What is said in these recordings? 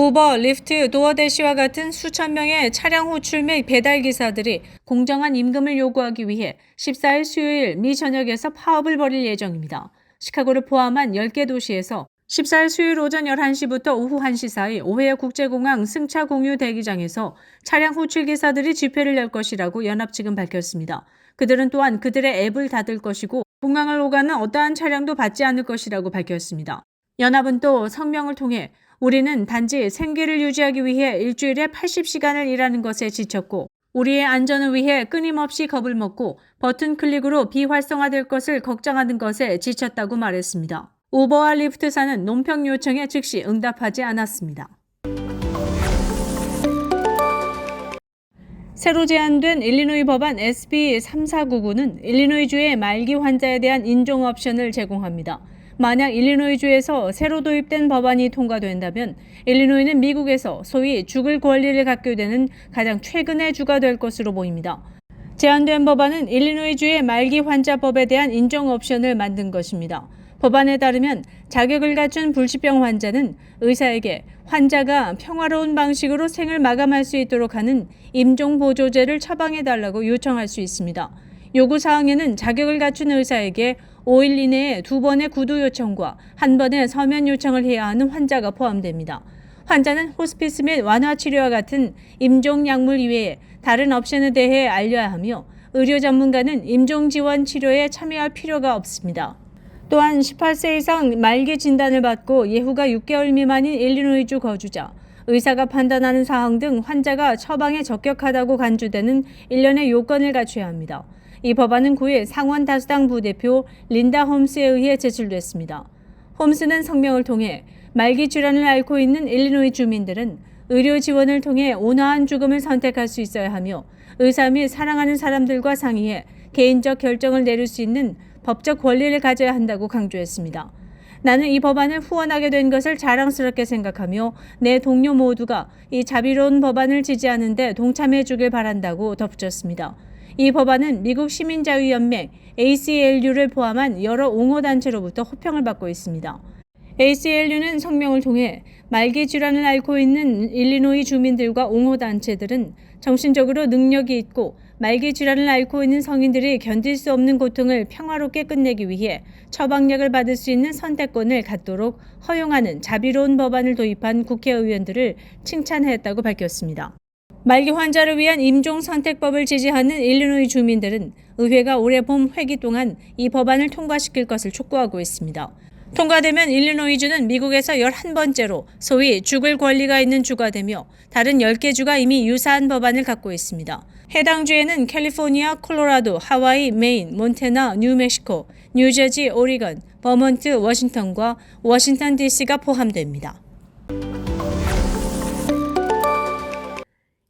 우버, 리프트, 도어대시와 같은 수천 명의 차량 호출 및 배달 기사들이 공정한 임금을 요구하기 위해 14일 수요일 미 전역에서 파업을 벌일 예정입니다. 시카고를 포함한 10개 도시에서 14일 수요일 오전 11시부터 오후 1시 사이 오헤어 국제공항 승차 공유 대기장에서 차량 호출 기사들이 집회를 열 것이라고 연합 측은 밝혔습니다. 그들은 또한 그들의 앱을 닫을 것이고 공항을 오가는 어떠한 차량도 받지 않을 것이라고 밝혔습니다. 연합은 또 성명을 통해 우리는 단지 생계를 유지하기 위해 일주일에 80시간을 일하는 것에 지쳤고 우리의 안전을 위해 끊임없이 겁을 먹고 버튼 클릭으로 비활성화될 것을 걱정하는 것에 지쳤다고 말했습니다. 우버와 리프트사는 논평 요청에 즉시 응답하지 않았습니다. 새로 제안된 일리노이 법안 SB 3499는 일리노이주의 말기 환자에 대한 인종 옵션을 제공합니다. 만약 일리노이주에서 새로 도입된 법안이 통과된다면 일리노이는 미국에서 소위 죽을 권리를 갖게 되는 가장 최근의 주가 될 것으로 보입니다. 제안된 법안은 일리노이주의 말기 환자법에 대한 인정 옵션을 만든 것입니다. 법안에 따르면 자격을 갖춘 불치병 환자는 의사에게 환자가 평화로운 방식으로 생을 마감할 수 있도록 하는 임종보조제를 처방해달라고 요청할 수 있습니다. 요구사항에는 자격을 갖춘 의사에게 5일 이내에 2번의 구두 요청과 1번의 서면 요청을 해야 하는 환자가 포함됩니다. 환자는 호스피스 및 완화치료와 같은 임종약물 이외에 다른 옵션에 대해 알려야 하며 의료 전문가는 임종지원 치료에 참여할 필요가 없습니다. 또한 18세 이상 말기 진단을 받고 예후가 6개월 미만인 일리노이주 거주자, 의사가 판단하는 사항 등 환자가 처방에 적격하다고 간주되는 일련의 요건을 갖춰야 합니다. 이 법안은 9일 상원 다수당 부대표 린다 홈스에 의해 제출됐습니다. 홈스는 성명을 통해 말기 질환을 앓고 있는 일리노이 주민들은 의료 지원을 통해 온화한 죽음을 선택할 수 있어야 하며 의사 및 사랑하는 사람들과 상의해 개인적 결정을 내릴 수 있는 법적 권리를 가져야 한다고 강조했습니다. 나는 이 법안을 후원하게 된 것을 자랑스럽게 생각하며 내 동료 모두가 이 자비로운 법안을 지지하는 데 동참해 주길 바란다고 덧붙였습니다. 이 법안은 미국 시민자유연맹 ACLU를 포함한 여러 옹호단체로부터 호평을 받고 있습니다. ACLU는 성명을 통해 말기 질환을 앓고 있는 일리노이 주민들과 옹호단체들은 정신적으로 능력이 있고 말기 질환을 앓고 있는 성인들이 견딜 수 없는 고통을 평화롭게 끝내기 위해 처방약을 받을 수 있는 선택권을 갖도록 허용하는 자비로운 법안을 도입한 국회의원들을 칭찬했다고 밝혔습니다. 말기 환자를 위한 임종 선택법을 지지하는 일리노이 주민들은 의회가 올해 봄 회기 동안 이 법안을 통과시킬 것을 촉구하고 있습니다. 통과되면 일리노이주는 미국에서 11번째로 소위 죽을 권리가 있는 주가 되며 다른 10개 주가 이미 유사한 법안을 갖고 있습니다. 해당 주에는 캘리포니아, 콜로라도, 하와이, 메인, 몬태나, 뉴멕시코, 뉴저지, 오리건, 버몬트, 워싱턴과 워싱턴 DC가 포함됩니다.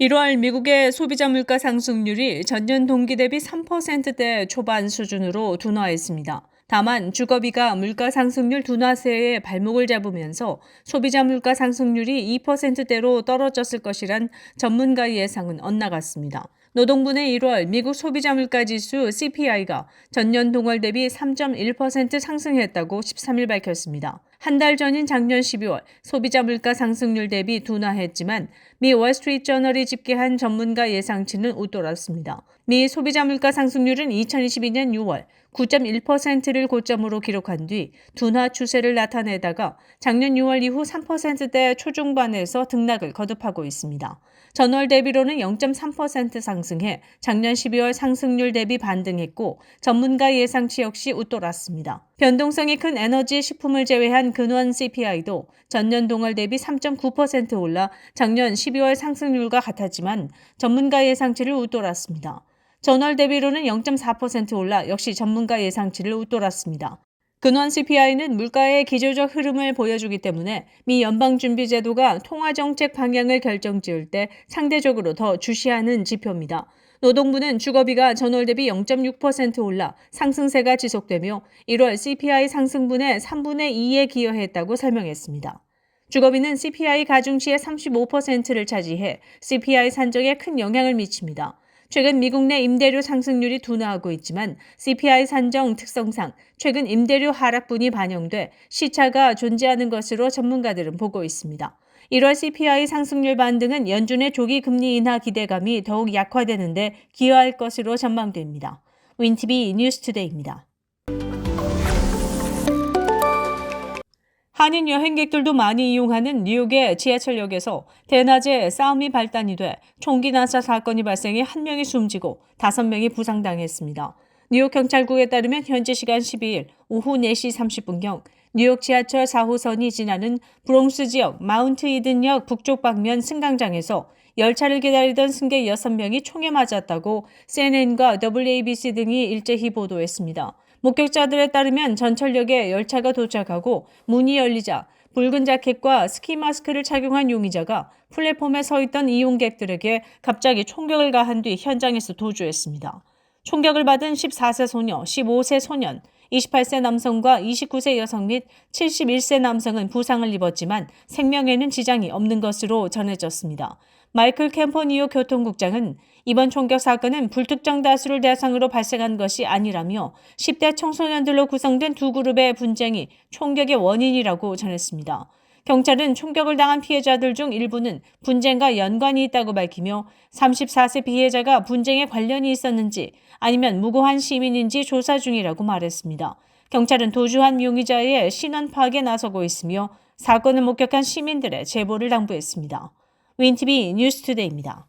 1월 미국의 소비자 물가 상승률이 전년 동기 대비 3%대 초반 수준으로 둔화했습니다. 다만 주거비가 물가 상승률 둔화세에 발목을 잡으면서 소비자 물가 상승률이 2%대로 떨어졌을 것이란 전문가의 예상은 엇나갔습니다. 노동부는 1월 미국 소비자 물가 지수 CPI가 전년 동월 대비 3.1% 상승했다고 13일 밝혔습니다. 한 달 전인 작년 12월 소비자 물가 상승률 대비 둔화했지만 미 월스트리트저널이 집계한 전문가 예상치는 웃돌았습니다. 미 소비자 물가 상승률은 2022년 6월 9.1%를 고점으로 기록한 뒤 둔화 추세를 나타내다가 작년 6월 이후 3%대 초중반에서 등락을 거듭하고 있습니다. 전월 대비로는 0.3% 상승해 작년 12월 상승률 대비 반등했고 전문가 예상치 역시 웃돌았습니다. 변동성이 큰 에너지, 식품을 제외한 근원 CPI도 전년 동월 대비 3.9% 올라 작년 12월 상승률과 같았지만 전문가 예상치를 웃돌았습니다. 전월 대비로는 0.4% 올라 역시 전문가 예상치를 웃돌았습니다. 근원 CPI는 물가의 기조적 흐름을 보여주기 때문에 미 연방준비제도가 통화정책 방향을 결정지을 때 상대적으로 더 주시하는 지표입니다. 노동부는 주거비가 전월 대비 0.6% 올라 상승세가 지속되며 1월 CPI 상승분의 3분의 2에 기여했다고 설명했습니다. 주거비는 CPI 가중치의 35%를 차지해 CPI 산정에 큰 영향을 미칩니다. 최근 미국 내 임대료 상승률이 둔화하고 있지만 CPI 산정 특성상 최근 임대료 하락분이 반영돼 시차가 존재하는 것으로 전문가들은 보고 있습니다. 1월 CPI 상승률 반등은 연준의 조기 금리 인하 기대감이 더욱 약화되는데 기여할 것으로 전망됩니다. 윈티비 뉴스투데이입니다. 한인 여행객들도 많이 이용하는 뉴욕의 지하철역에서 대낮에 싸움이 발단이 돼 총기 난사 사건이 발생해 1명이 숨지고 5명이 부상당했습니다. 뉴욕 경찰국에 따르면 현지 시간 12일 오후 4시 30분경 뉴욕 지하철 4호선이 지나는 브롱스 지역 마운트 이든역 북쪽 방면 승강장에서 열차를 기다리던 승객 6명이 총에 맞았다고 CNN과 WABC 등이 일제히 보도했습니다. 목격자들에 따르면 전철역에 열차가 도착하고 문이 열리자 붉은 자켓과 스키 마스크를 착용한 용의자가 플랫폼에 서 있던 이용객들에게 갑자기 총격을 가한 뒤 현장에서 도주했습니다. 총격을 받은 14세 소녀, 15세 소년, 28세 남성과 29세 여성 및 71세 남성은 부상을 입었지만 생명에는 지장이 없는 것으로 전해졌습니다. 마이클 캠퍼 뉴욕 교통국장은 이번 총격 사건은 불특정 다수를 대상으로 발생한 것이 아니라며 10대 청소년들로 구성된 두 그룹의 분쟁이 총격의 원인이라고 전했습니다. 경찰은 총격을 당한 피해자들 중 일부는 분쟁과 연관이 있다고 밝히며 34세 피해자가 분쟁에 관련이 있었는지 아니면 무고한 시민인지 조사 중이라고 말했습니다. 경찰은 도주한 용의자의 신원 파악에 나서고 있으며 사건을 목격한 시민들의 제보를 당부했습니다. 윈티비 뉴스투데이입니다.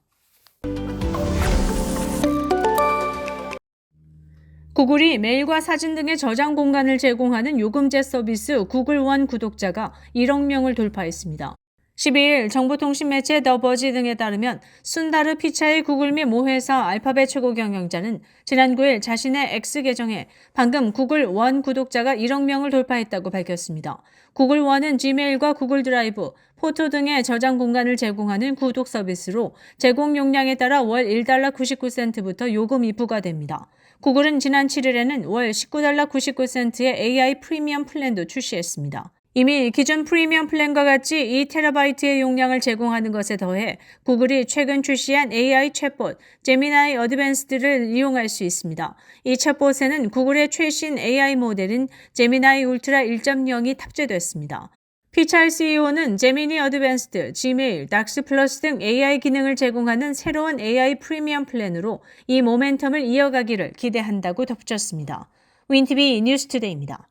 구글이 메일과 사진 등의 저장 공간을 제공하는 요금제 서비스 구글 원 구독자가 1억 명을 돌파했습니다. 12일 정보통신 매체 더버지 등에 따르면 순다르 피차이 구글 및 모회사 알파벳 최고 경영자는 지난 9일 자신의 X 계정에 방금 구글 원 구독자가 1억 명을 돌파했다고 밝혔습니다. 구글 원은 지메일과 구글 드라이브, 포토 등의 저장 공간을 제공하는 구독 서비스로 제공 용량에 따라 월 1달러 99센트부터 요금이 부과됩니다. 구글은 지난 7일에는 월 19달러 99센트의 AI 프리미엄 플랜도 출시했습니다. 이미 기존 프리미엄 플랜과 같이 2TB의 용량을 제공하는 것에 더해 구글이 최근 출시한 AI 챗봇 제미나이 어드밴스드를 이용할 수 있습니다. 이 챗봇에는 구글의 최신 AI 모델인 제미나이 울트라 1.0이 탑재됐습니다. 피차이 CEO는 제미니 어드밴스드, 지메일, 닥스 플러스 등 AI 기능을 제공하는 새로운 AI 프리미엄 플랜으로 이 모멘텀을 이어가기를 기대한다고 덧붙였습니다. 윈티비 뉴스투데이입니다.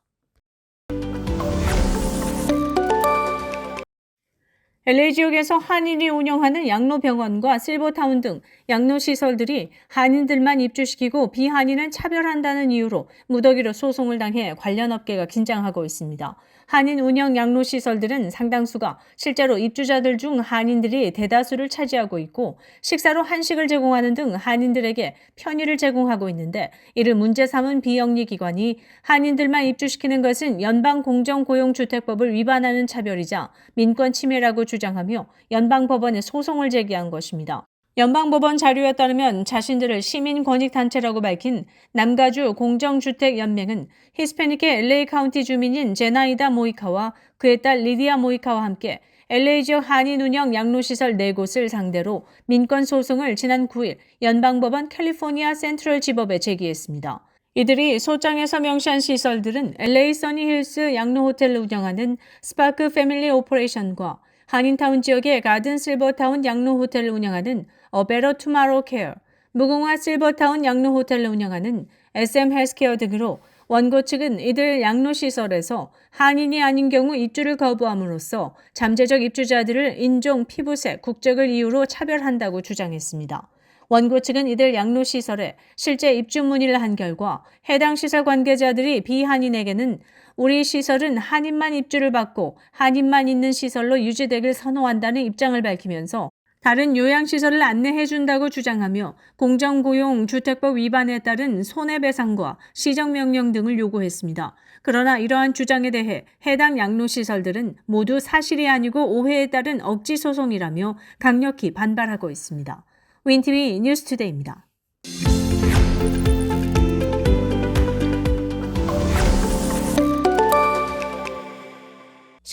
LA 지역에서 한인이 운영하는 양로병원과 실버타운 등 양로시설들이 한인들만 입주시키고 비한인은 차별한다는 이유로 무더기로 소송을 당해 관련 업계가 긴장하고 있습니다. 한인 운영 양로시설들은 상당수가 실제로 입주자들 중 한인들이 대다수를 차지하고 있고 식사로 한식을 제공하는 등 한인들에게 편의를 제공하고 있는데 이를 문제 삼은 비영리기관이 한인들만 입주시키는 것은 연방공정고용주택법을 위반하는 차별이자 민권 침해라고 주장하며 연방법원에 소송을 제기한 것입니다. 연방법원 자료에 따르면 자신들을 시민권익단체라고 밝힌 남가주 공정주택연맹은 히스패닉계 LA 카운티 주민인 제나이다 모이카와 그의 딸 리디아 모이카와 함께 LA 지역 한인 운영 양로시설 4곳을 상대로 민권소송을 지난 9일 연방법원 캘리포니아 센트럴 지법에 제기했습니다. 이들이 소장에서 명시한 시설들은 LA 써니힐스 양로호텔을 운영하는 스파크 패밀리 오퍼레이션과 한인타운 지역의 가든 실버타운 양로호텔을 운영하는 베러 투마로우 케어, 무궁화 실버타운 양로호텔을 운영하는 SM 헬스케어 등으로 원고 측은 이들 양로시설에서 한인이 아닌 경우 입주를 거부함으로써 잠재적 입주자들을 인종, 피부색, 국적을 이유로 차별한다고 주장했습니다. 원고 측은 이들 양로시설에 실제 입주 문의를 한 결과 해당 시설 관계자들이 비한인에게는 우리 시설은 한인만 입주를 받고 한인만 있는 시설로 유지되길 선호한다는 입장을 밝히면서 다른 요양시설을 안내해준다고 주장하며 공정고용주택법 위반에 따른 손해배상과 시정명령 등을 요구했습니다. 그러나 이러한 주장에 대해 해당 양로시설들은 모두 사실이 아니고 오해에 따른 억지소송이라며 강력히 반발하고 있습니다. 윈티비 뉴스투데이입니다.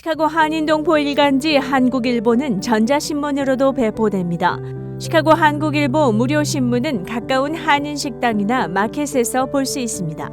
시카고 한인동포 일간지 한국일보는 전자신문으로도 배포됩니다. 시카고 한국일보 무료 신문은 가까운 한인 식당이나 마켓에서 볼 수 있습니다.